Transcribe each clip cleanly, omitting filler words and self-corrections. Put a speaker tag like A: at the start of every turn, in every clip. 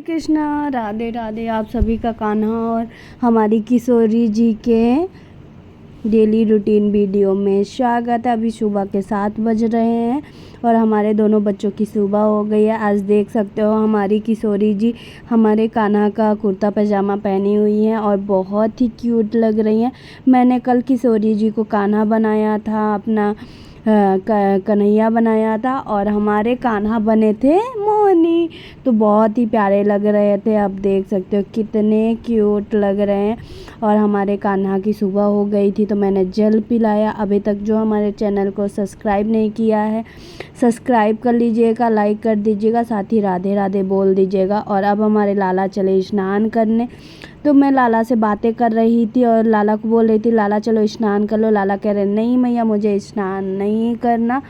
A: कृष्णा, राधे राधे। आप सभी का कान्हा और हमारी किशोरी जी के डेली रूटीन वीडियो में स्वागत है। अभी सुबह के 7 बज रहे हैं और हमारे दोनों बच्चों की सुबह हो गई है। आज देख सकते हो हमारी किशोरी जी हमारे कान्हा का कुर्ता पैजामा पहनी हुई हैं और बहुत ही क्यूट लग रही हैं। मैंने कल किशोरी जी को कान्हा बनाया था, अपना कन्हैया बनाया था और हमारे कान्हा बने थे मोहनी, तो बहुत ही प्यारे लग रहे थे। अब देख सकते हो कितने क्यूट लग रहे हैं। और हमारे कान्हा की सुबह हो गई थी तो मैंने जल पिलाया। अभी तक जो हमारे चैनल को सब्सक्राइब नहीं किया है सब्सक्राइब कर लीजिएगा, लाइक कर दीजिएगा, साथ ही राधे राधे बोल दीजिएगा। और अब हमारे लाला चले स्नान करने, तो मैं लाला से बातें कर रही थी और लाला को बोल रही थी लाला चलो स्नान कर लो। लाला कह रहे नहीं मैया मुझे स्नान नहीं करना।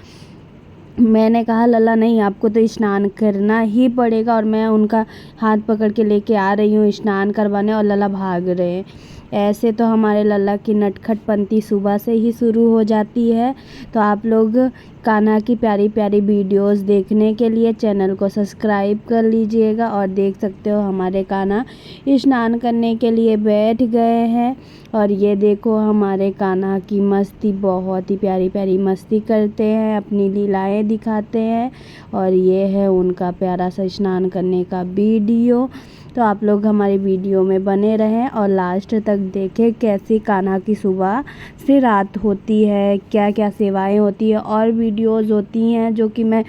A: मैंने कहा लाला नहीं, आपको तो स्नान करना ही पड़ेगा। और मैं उनका हाथ पकड़ के लेके आ रही हूँ स्नान करवाने और लाला भाग रहे हैं। ऐसे तो हमारे लल्ला की नटखटपंती सुबह से ही शुरू हो जाती है। तो आप लोग कान्हा की प्यारी प्यारी वीडियोस देखने के लिए चैनल को सब्सक्राइब कर लीजिएगा। और देख सकते हो हमारे कान्हा स्नान करने के लिए बैठ गए हैं। और ये देखो हमारे कान्हा की मस्ती, बहुत ही प्यारी प्यारी मस्ती करते हैं, अपनी लीलाएं दिखाते हैं। और ये है उनका प्यारा सा स्नान करने का वीडियो। तो आप लोग हमारी वीडियो में बने रहें और लास्ट तक देखें कैसी कान्हा की सुबह से रात होती है, क्या क्या सेवाएं होती है और वीडियोस होती हैं जो कि मैं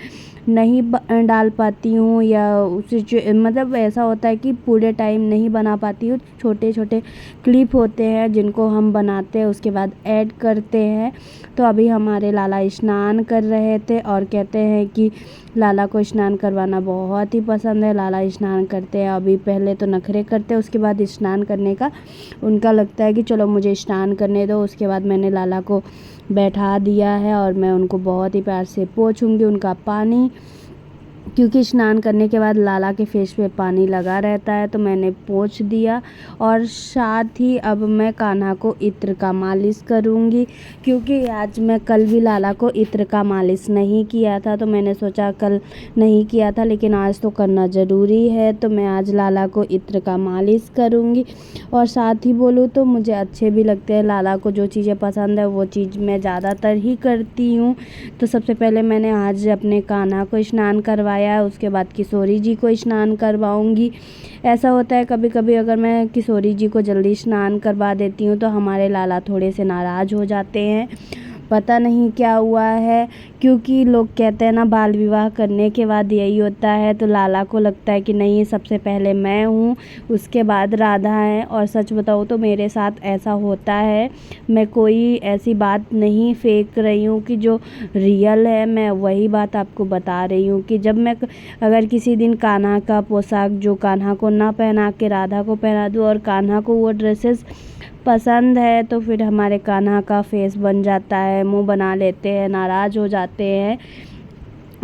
A: नहीं डाल पाती हूँ, या उसे मतलब ऐसा होता है कि पूरे टाइम नहीं बना पाती हूँ। छोटे छोटे क्लिप होते हैं जिनको हम बनाते हैं उसके बाद ऐड करते हैं। तो अभी हमारे लाला स्नान कर रहे थे और कहते हैं कि लाला को स्नान करवाना बहुत ही पसंद है। लाला स्नान करते हैं, अभी पहले तो नखरे करते हैं, उसके बाद स्नान करने का उनका लगता है कि चलो मुझे स्नान करने दो। उसके बाद मैंने लाला को बैठा दिया है और मैं उनको बहुत ही प्यार से पोंछूंगी उनका पानी, क्योंकि स्नान करने के बाद लाला के फेस पे पानी लगा रहता है। तो मैंने पोंछ दिया और साथ ही अब मैं कान्हा को इत्र का मालिश करूँगी, क्योंकि आज मैं कल भी लाला को इत्र का मालिश नहीं किया था। तो मैंने सोचा कल नहीं किया था लेकिन आज तो करना ज़रूरी है, तो मैं आज लाला को इत्र का मालिश करूँगी। और साथ ही बोलूँ तो मुझे अच्छे भी लगते हैं, लाला को जो चीज़ें पसंद है वो चीज़ मैं ज़्यादातर ही करती हूँ। तो सबसे पहले मैंने आज अपने कान्हा को स्नान करवाया, उसके बाद किशोरी जी को स्नान करवाऊंगी। ऐसा होता है कभी कभी अगर मैं किशोरी जी को जल्दी स्नान करवा देती हूँ तो हमारे लाला थोड़े से नाराज़ हो जाते हैं, पता नहीं क्या हुआ है। क्योंकि लोग कहते हैं ना बाल विवाह करने के बाद यही होता है। तो लाला को लगता है कि नहीं सबसे पहले मैं हूँ, उसके बाद राधा है। और सच बताऊँ तो मेरे साथ ऐसा होता है, मैं कोई ऐसी बात नहीं फेंक रही हूँ कि जो रियल है, मैं वही बात आपको बता रही हूँ कि जब मैं अगर किसी दिन कान्हा का पोशाक जो कान्हा को ना पहना के राधा को पहना दूँ और कान्हा को वो ड्रेसेस पसंद है तो फिर हमारे कान्हा का फेस बन जाता है, मुंह बना लेते हैं, नाराज़ हो जाते हैं।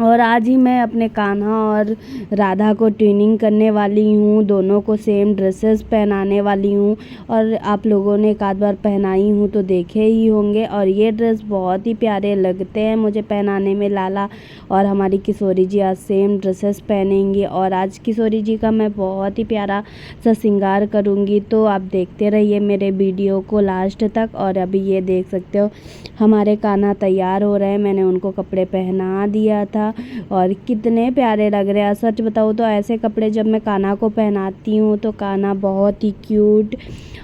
A: और आज ही मैं अपने कान्हा और राधा को ट्यूनिंग करने वाली हूँ, दोनों को सेम ड्रेसेस पहनाने वाली हूँ। और आप लोगों ने एक आध बार पहनाई हूँ तो देखे ही होंगे। और ये ड्रेस बहुत ही प्यारे लगते हैं मुझे पहनाने में। लाला और हमारी किशोरी जी आज सेम ड्रेसेस पहनेंगी और आज किशोरी जी का मैं बहुत ही प्यारा सा श्रृंगार करूँगी। तो आप देखते रहिए मेरे वीडियो को लास्ट तक। और अभी ये देख सकते हो हमारे कान्हा तैयार हो रहे हैं, मैंने उनको कपड़े पहना दिया था और कितने प्यारे लग रहे हैं। सच बताऊँ तो ऐसे कपड़े जब मैं कान्हा को पहनाती हूँ तो कान्हा बहुत ही क्यूट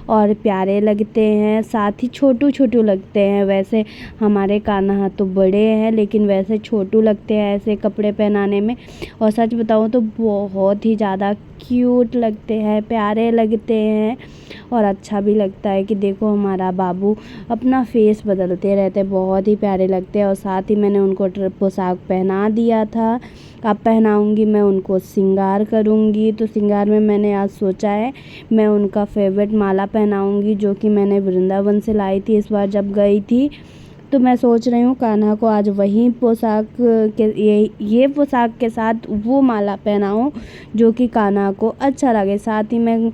A: और प्यारे लगते हैं, साथ ही छोटू छोटू लगते हैं। वैसे हमारे कान्हा तो बड़े हैं लेकिन वैसे छोटू लगते हैं ऐसे कपड़े पहनाने में। और सच बताऊँ तो बहुत ही ज़्यादा क्यूट लगते हैं, प्यारे लगते हैं और अच्छा भी लगता है कि देखो हमारा बाबू अपना फेस बदलते रहते हैं, बहुत ही प्यारे लगते हैं। और साथ ही मैंने उनको पोशाक पहना दिया था, अब पहनाऊंगी मैं उनको श्रृंगार करूंगी। तो श्रृंगार में मैंने आज सोचा है मैं उनका फेवरेट माला पहनाऊंगी जो कि मैंने वृंदावन से लाई थी इस बार जब गई थी। तो मैं सोच रही हूँ कान्हा को आज वही पोशाक के ये पोशाक के साथ वो माला पहनाऊँ जो कि कान्हा को अच्छा लगे। साथ ही मैं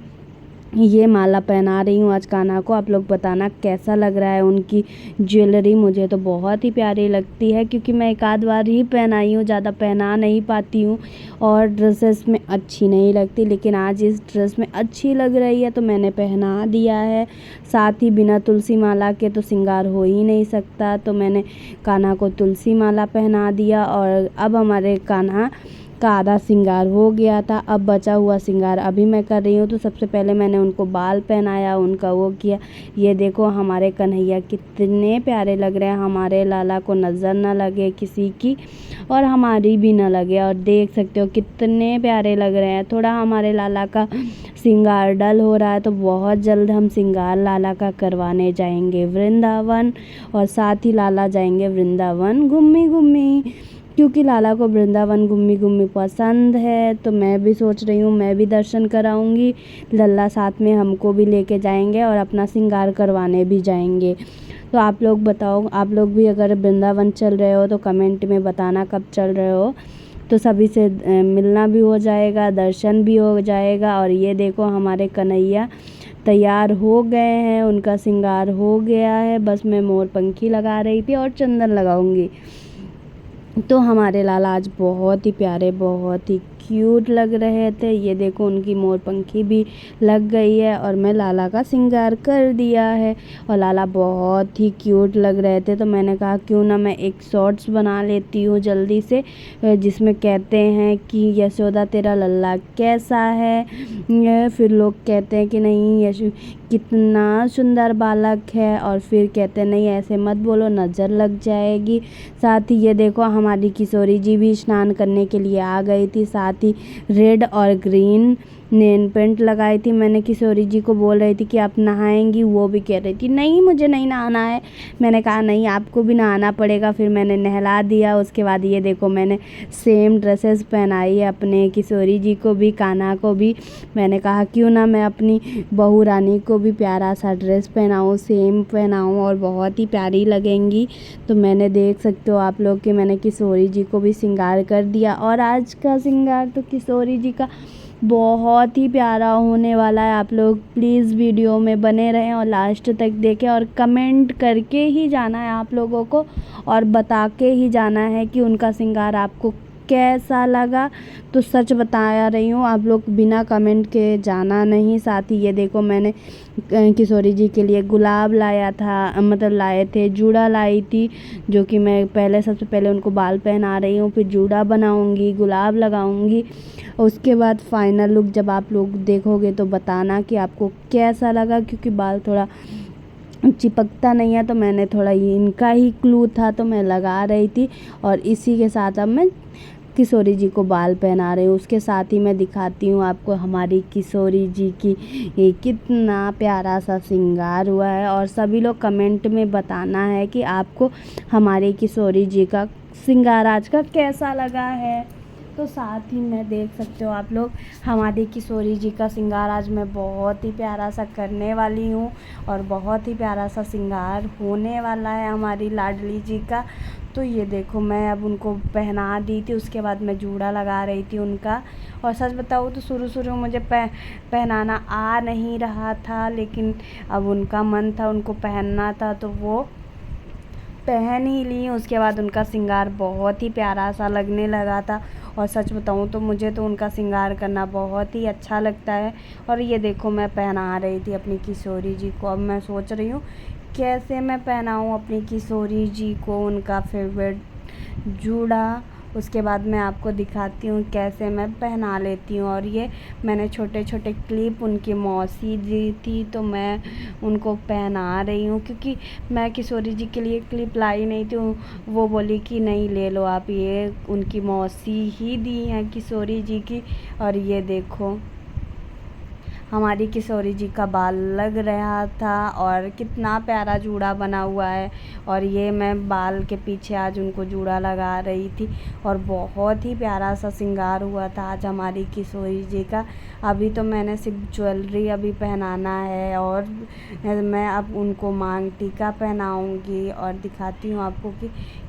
A: ये माला पहना रही हूँ आज कान्हा को। आप लोग बताना कैसा लग रहा है उनकी ज्वेलरी। मुझे तो बहुत ही प्यारी लगती है, क्योंकि मैं एक आध बार ही पहनाई हूँ, ज़्यादा पहना नहीं पाती हूँ और ड्रेसेस में अच्छी नहीं लगती, लेकिन आज इस ड्रेस में अच्छी लग रही है तो मैंने पहना दिया है। साथ ही बिना तुलसी माला के तो श्रृंगार हो ही नहीं सकता, तो मैंने कान्हा को तुलसी माला पहना दिया। और अब हमारे कान्हा का आधा श्रृंगार हो गया था, अब बचा हुआ श्रृंगार अभी मैं कर रही हूँ। तो सबसे पहले मैंने उनको बाल पहनाया, उनका वो किया। ये देखो हमारे कन्हैया कितने प्यारे लग रहे हैं, हमारे लाला को नज़र ना लगे किसी की और हमारी भी ना लगे। और देख सकते हो कितने प्यारे लग रहे हैं। थोड़ा हमारे लाला का श्रृंगार डल हो रहा है, तो बहुत जल्द हम श्रृंगार लाला का करवाने जाएंगे वृंदावन, और साथ ही लाला जाएंगे वृंदावन घूमी घूमी, क्योंकि लाला को वृंदावन घूमी घूमी पसंद है। तो मैं भी सोच रही हूँ मैं भी दर्शन कराऊंगी, लल्ला साथ में हमको भी लेके जाएंगे और अपना श्रृंगार करवाने भी जाएंगे। तो आप लोग बताओ, आप लोग भी अगर वृंदावन चल रहे हो तो कमेंट में बताना कब चल रहे हो, तो सभी से मिलना भी हो जाएगा, दर्शन भी हो जाएगा। और ये देखो हमारे कन्हैया तैयार हो गए हैं, उनका श्रृंगार हो गया है, बस मैं मोर पंखी लगा रही थी और चंदन लगाऊंगी। तो हमारे लाला आज बहुत ही प्यारे, बहुत ही क्यूट लग रहे थे। ये देखो उनकी मोर पंखी भी लग गई है और मैं लाला का श्रृंगार कर दिया है, और लाला बहुत ही क्यूट लग रहे थे। तो मैंने कहा क्यों ना मैं एक शॉर्ट्स बना लेती हूँ जल्दी से, जिसमें कहते हैं कि यशोदा तेरा लल्ला कैसा है। फिर लोग कहते हैं कि नहीं यशो कितना सुंदर बालक है, और फिर कहते हैं नहीं ऐसे मत बोलो नज़र लग जाएगी। साथ ही ये देखो हमारी किशोरी जी भी स्नान करने के लिए आ गई थी, साथ ही रेड और ग्रीन नेल पेंट लगाई थी। मैंने किशोरी जी को बोल रही थी कि आप नहाएंगी, वो भी कह रही थी नहीं मुझे नहीं नहाना है। मैंने कहा नहीं आपको भी नहाना पड़ेगा, फिर मैंने नहला दिया। उसके बाद ये देखो मैंने सेम ड्रेसेस पहनाई है अपने किशोरी जी को भी, कान्हा को भी। मैंने कहा क्यों ना मैं अपनी बहू रानी को भी प्यारा सा ड्रेस पहनाऊँ, सेम पहनाऊँ और बहुत ही प्यारी लगेंगी। तो मैंने देख सकते हो आप लोग कि मैंने किशोरी जी को भी श्रृंगार कर दिया। और आज का श्रृंगार तो किशोरी जी का बहुत ही प्यारा होने वाला है। आप लोग प्लीज़ वीडियो में बने रहें और लास्ट तक देखें, और कमेंट करके ही जाना है आप लोगों को, और बता के ही जाना है कि उनका श्रृंगार आपको कैसा लगा। तो सच बता रही हूँ, आप लोग बिना कमेंट के जाना नहीं। साथ ही ये देखो मैंने किशोरी जी के लिए गुलाब लाया था, मतलब लाए थे, जूड़ा लाई थी, जो कि मैं पहले सबसे पहले उनको बाल पहना रही हूँ, फिर जूड़ा बनाऊँगी, गुलाब लगाऊँगी। उसके बाद फाइनल लुक जब आप लोग देखोगे तो बताना कि आपको कैसा लगा, क्योंकि बाल थोड़ा चिपकता नहीं है, तो मैंने थोड़ा इनका ही क्लू था तो मैं लगा रही थी। और इसी के साथ अब मैं किशोरी जी को बाल पहना रही हूँ। उसके साथ ही मैं दिखाती हूँ आपको हमारी किशोरी जी की ये कितना प्यारा सा श्रृंगार हुआ है। और सभी लोग कमेंट में बताना है कि आपको हमारी किशोरी जी का श्रृंगार आज का कैसा लगा है। तो साथ ही मैं देख सकते हो आप लोग हमारी किशोरी जी का श्रृंगार आज मैं बहुत ही प्यारा सा करने वाली हूँ, और बहुत ही प्यारा सा श्रृंगार होने वाला है हमारी लाडली जी का। तो ये देखो मैं अब उनको पहना दी थी, उसके बाद मैं जूड़ा लगा रही थी उनका। और सच बताऊँ तो शुरू में मुझे पहनाना आ नहीं रहा था, लेकिन अब उनका मन था, उनको पहनना था, तो वो पहन ही ली। उसके बाद उनका श्रृंगार बहुत ही प्यारा सा लगने लगा था। और सच बताऊँ तो मुझे तो उनका श्रृंगार करना बहुत ही अच्छा लगता है। और ये देखो मैं पहना रही थी अपनी किशोरी जी को। अब मैं सोच रही हूँ कैसे मैं पहनाऊँ अपनी किशोरी जी को उनका फेवरेट जूड़ा। उसके बाद मैं आपको दिखाती हूँ कैसे मैं पहना लेती हूँ। और ये मैंने छोटे छोटे क्लिप उनकी मौसी दी थी, तो मैं उनको पहना रही हूँ, क्योंकि मैं किशोरी जी के लिए क्लिप लाई नहीं थी। वो बोली कि नहीं ले लो आप, ये उनकी मौसी ही दी हैं किशोरी जी की। और ये देखो हमारी किशोरी जी का बाल लग रहा था, और कितना प्यारा जूड़ा बना हुआ है। और ये मैं बाल के पीछे आज उनको जूड़ा लगा रही थी, और बहुत ही प्यारा सा श्रृंगार हुआ था आज हमारी किशोरी जी का। अभी तो मैंने सिर्फ ज्वेलरी अभी पहनाना है, और मैं अब उनको मांग टीका पहनाऊँगी। और दिखाती हूँ आपको कि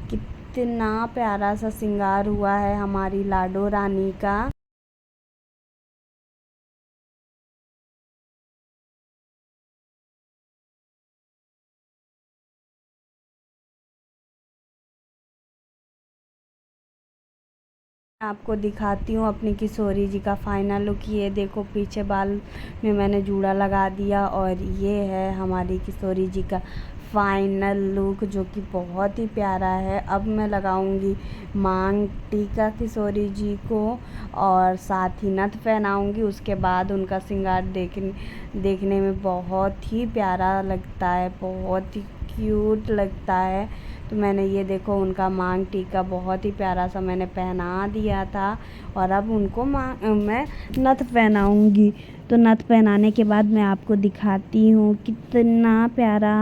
A: कितना प्यारा सा श्रृंगार हुआ है हमारी लाडो रानी का। आपको दिखाती हूँ अपनी किशोरी जी का फाइनल लुक। ये देखो पीछे बाल में मैंने जूड़ा लगा दिया और ये है हमारी किशोरी जी का फाइनल लुक जो कि बहुत ही प्यारा है। अब मैं लगाऊंगी मांग टीका किशोरी जी को और साथ ही नथ पहनाऊंगी। उसके बाद उनका श्रृंगार देखने में बहुत ही प्यारा लगता है, बहुत ही क्यूट लगता है। तो मैंने ये देखो उनका मांग टीका बहुत ही प्यारा सा मैंने पहना दिया था और अब उनको मैं नथ पहनाऊंगी। तो नथ पहनाने के बाद मैं आपको दिखाती हूँ कितना प्यारा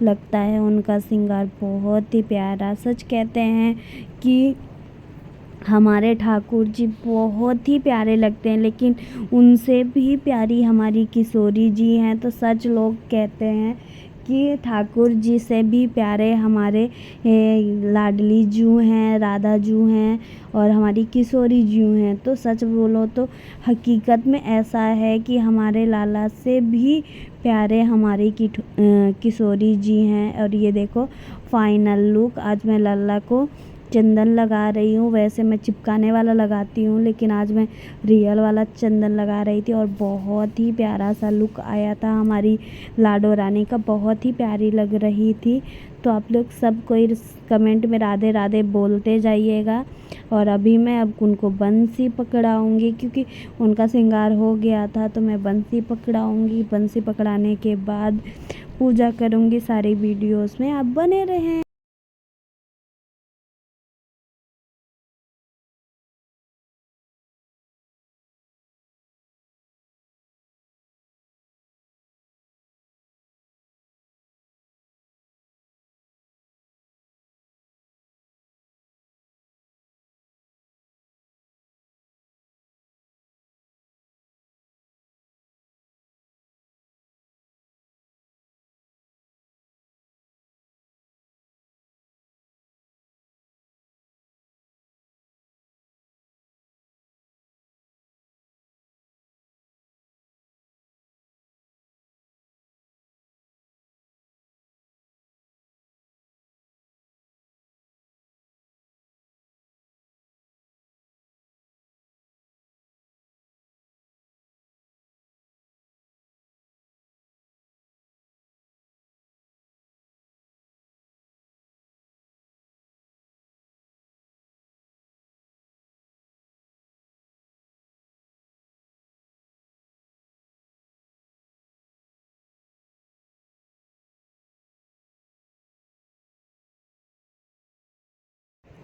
A: लगता है उनका श्रृंगार, बहुत ही प्यारा। सच कहते हैं कि हमारे ठाकुर जी बहुत ही प्यारे लगते हैं, लेकिन उनसे भी प्यारी हमारी किशोरी जी हैं। तो सच लोग कहते हैं कि ठाकुर जी से भी प्यारे हमारे लाडली जू हैं, राधा जू हैं और हमारी किशोरी जू हैं। तो सच बोलो तो हकीकत में ऐसा है कि हमारे लाला से भी प्यारे हमारी किशोरी जी हैं। और ये देखो फाइनल लुक। आज मैं लाला को चंदन लगा रही हूँ। वैसे मैं चिपकाने वाला लगाती हूँ, लेकिन आज मैं रियल वाला चंदन लगा रही थी और बहुत ही प्यारा सा लुक आया था हमारी लाडो रानी का, बहुत ही प्यारी लग रही थी। तो आप लोग सब कोई कमेंट में राधे राधे बोलते जाइएगा। और अभी मैं अब उनको बंसी पकड़ाऊँगी, क्योंकि उनका श्रृंगार हो गया था तो मैं बंसी पकड़ाऊँगी। बंसी पकड़ाने के बाद पूजा करूँगी। सारी वीडियोस में आप बने रहें।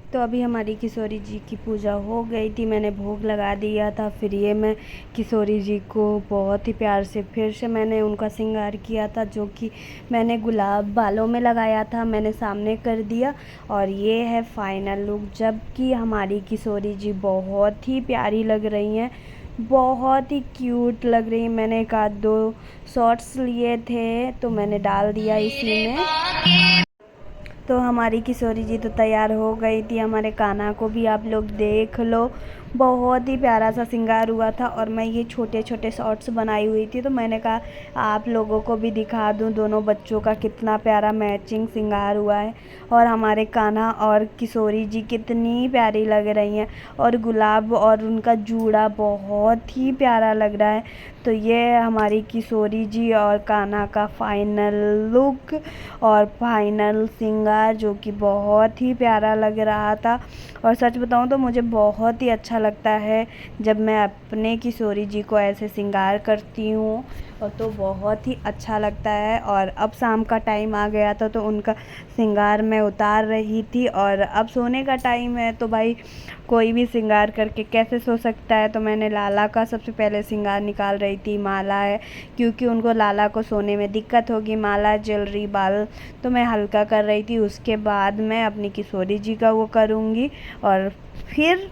A: तो अभी हमारी किशोरी जी की पूजा हो गई थी, मैंने भोग लगा दिया था। फिर ये मैं किशोरी जी को बहुत ही प्यार से फिर से मैंने उनका श्रृंगार किया था, जो कि मैंने गुलाब बालों में लगाया था, मैंने सामने कर दिया। और ये है फाइनल लुक, जबकि हमारी किशोरी जी बहुत ही प्यारी लग रही हैं, बहुत ही क्यूट लग रही हैं। मैंने एक आध दो शॉर्ट्स लिए थे तो मैंने डाल दिया इसी में। तो हमारी किशोरी जी तो तैयार हो गई थी। हमारे कान्हा को भी आप लोग देख लो, बहुत ही प्यारा सा श्रृंगार हुआ था। और मैं ये छोटे छोटे शॉर्ट्स बनाई हुई थी, तो मैंने कहा आप लोगों को भी दिखा दूं दोनों बच्चों का कितना प्यारा मैचिंग श्रृंगार हुआ है। और हमारे कान्हा और किशोरी जी कितनी प्यारी लग रही हैं, और गुलाब और उनका जूड़ा बहुत ही प्यारा लग रहा है। तो ये हमारी किशोरी जी और कान्हा का फाइनल लुक और फाइनल श्रृंगार, जो कि बहुत ही प्यारा लग रहा था। और सच बताऊं तो मुझे बहुत ही अच्छा लगता है जब मैं अपने किशोरी जी को ऐसे श्रृंगार करती हूँ, और तो बहुत ही अच्छा लगता है। और अब शाम का टाइम आ गया था तो उनका श्रृंगार मैं उतार रही थी, और अब सोने का टाइम है तो भाई कोई भी श्रृंगार करके कैसे सो सकता है। तो मैंने लाला का सबसे पहले श्रृंगार निकाल रही थी। माला है, क्योंकि उनको लाला को सोने में दिक्कत होगी, माला ज्वेलरी बाल तो मैं हल्का कर रही थी। उसके बाद मैं अपनी किशोरी जी का वो करूँगी और फिर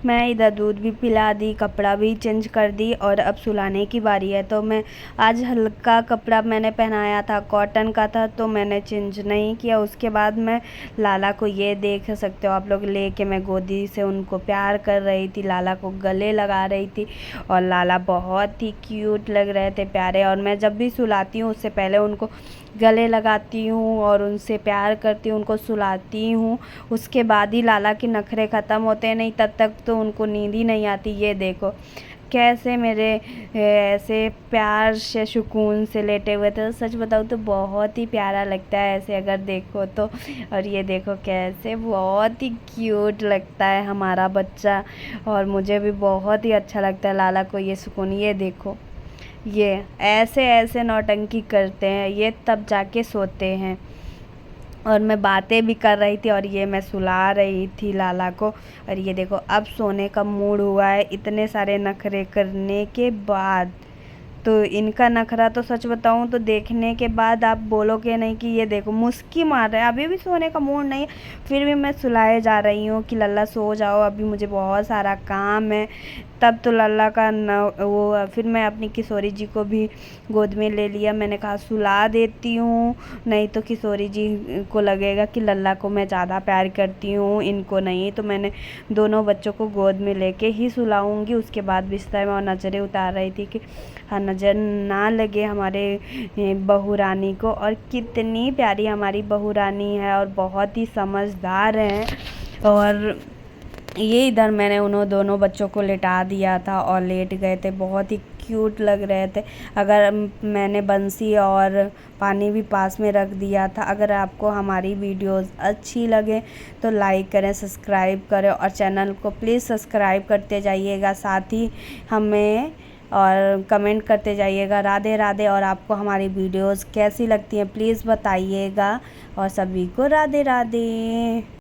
A: मैं इधर दूध भी पिला दी, कपड़ा भी चेंज कर दी और अब सुलाने की बारी है। तो मैं आज हल्का कपड़ा मैंने पहनाया था, कॉटन का था, तो मैंने चेंज नहीं किया। उसके बाद मैं लाला को, ये देख सकते हो आप लोग, लेके मैं गोदी से उनको प्यार कर रही थी, लाला को गले लगा रही थी और लाला बहुत ही क्यूट लग रहे थे, प्यारे। और मैं जब भी सुलाती हूँ उससे पहले उनको गले लगाती हूँ और उनसे प्यार करती हूँ, उनको सुलाती हूँ। उसके बाद ही लाला के नखरे ख़त्म होते हैं, नहीं तब तक तो उनको नींद ही नहीं आती। ये देखो कैसे मेरे ऐसे प्यार से सुकून से लेटे हुए थे। सच बताऊँ तो बहुत ही प्यारा लगता है ऐसे अगर देखो तो। और ये देखो कैसे बहुत ही क्यूट लगता है हमारा बच्चा, और मुझे भी बहुत ही अच्छा लगता है लाला को ये सुकून। ये देखो ये ऐसे ऐसे नौटंकी करते हैं, ये तब जाके सोते हैं। और मैं बातें भी कर रही थी और ये मैं सुला रही थी लाला को। और ये देखो अब सोने का मूड हुआ है इतने सारे नखरे करने के बाद। तो इनका नखरा तो सच बताऊं तो देखने के बाद आप बोलोगे नहीं कि ये देखो मुस्की मार रहे हैं। अभी भी सोने का मूड नहीं है, फिर भी मैं सुलाए जा रही हूँ कि लल्ला सो जाओ, अभी मुझे बहुत सारा काम है। तब तो लल्ला का न वो, फिर मैं अपनी किशोरी जी को भी गोद में ले लिया। मैंने कहा सुला देती हूँ, नहीं तो किशोरी जी को लगेगा कि लल्ला को मैं ज़्यादा प्यार करती हूँ, इनको नहीं। तो मैंने दोनों बच्चों को गोद में लेके ही सुलाऊंगी। उसके बाद बिस्तर में और नज़रें उतार रही थी कि हाँ नज़र ना लगे हमारे बहू रानी को। और कितनी प्यारी हमारी बहू रानी है और बहुत ही समझदार है। और ये इधर मैंने उन्होंने दोनों बच्चों को लेटा दिया था और लेट गए थे, बहुत ही क्यूट लग रहे थे। अगर मैंने बंसी और पानी भी पास में रख दिया था। अगर आपको हमारी वीडियोस अच्छी लगे तो लाइक करें, सब्सक्राइब करें और चैनल को प्लीज़ सब्सक्राइब करते जाइएगा, साथ ही हमें और कमेंट करते जाइएगा राधे राधे। और आपको हमारी वीडियोस कैसी लगती हैं प्लीज़ बताइएगा। और सभी को राधे राधे।